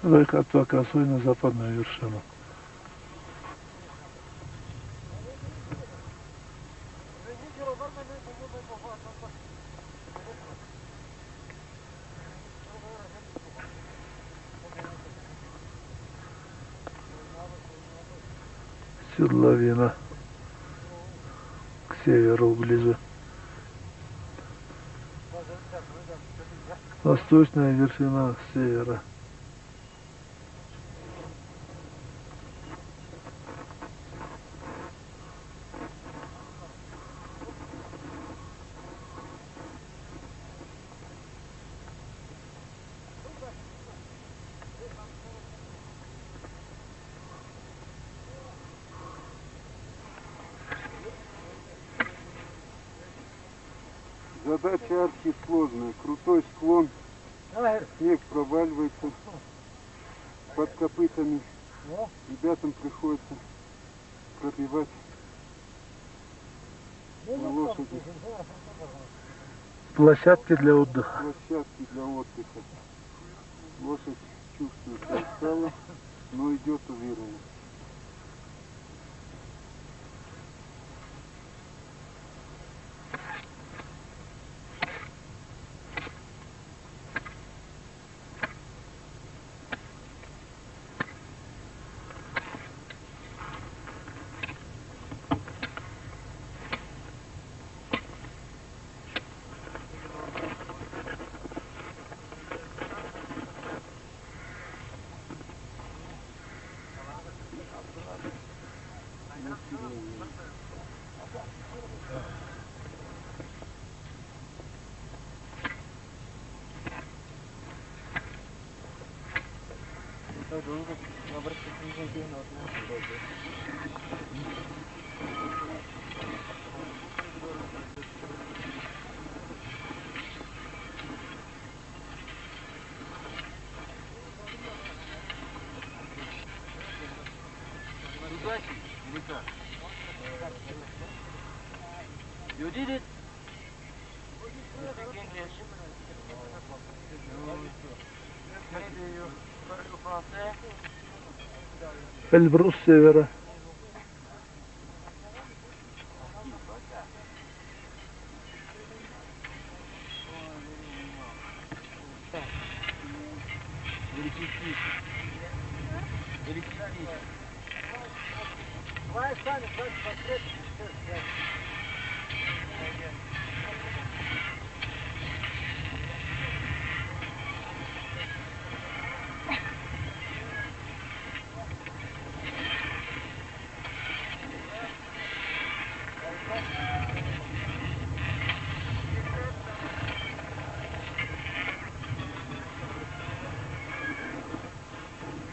Выход по косой на западную вершину. Седловина к северу ближе. Восточная вершина с севера. Задача архи сложная. Крутой склон, снег проваливается под копытами. Ребятам приходится пробивать на лошади. Площадки для отдыха. Площадки для отдыха. Лошадь чувствует, что устала, но идет уверенно. You did it. Эльбрус с севера.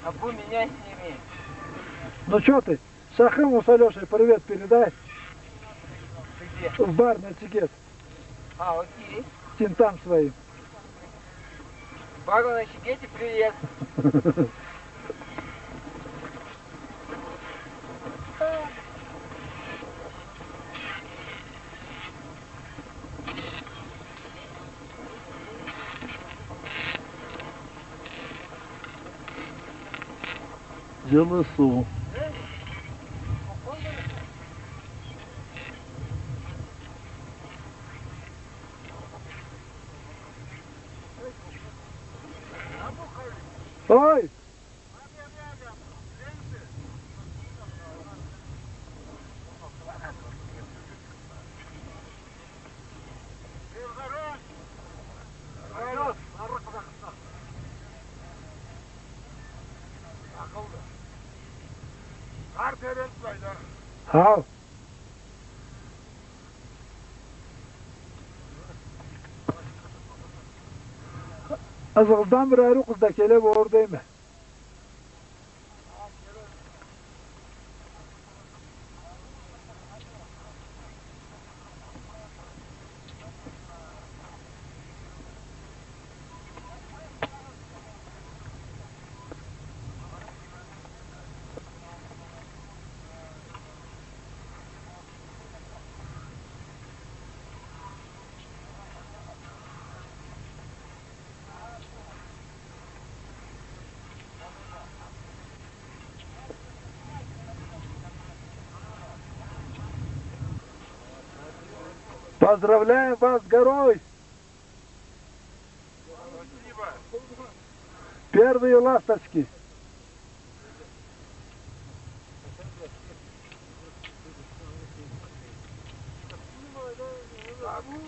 Абу, меня сними. Ну что ты? Сахыму с Алешей привет передай. Ты где? В бар на тикет. А, окей. Тинтам своим. Багу на Чигете, привет. Делосу. Ой! Al. Azıldan bir ayrı kızda kelep oradayım. Поздравляем вас с горой! Первые ласточки. А ну,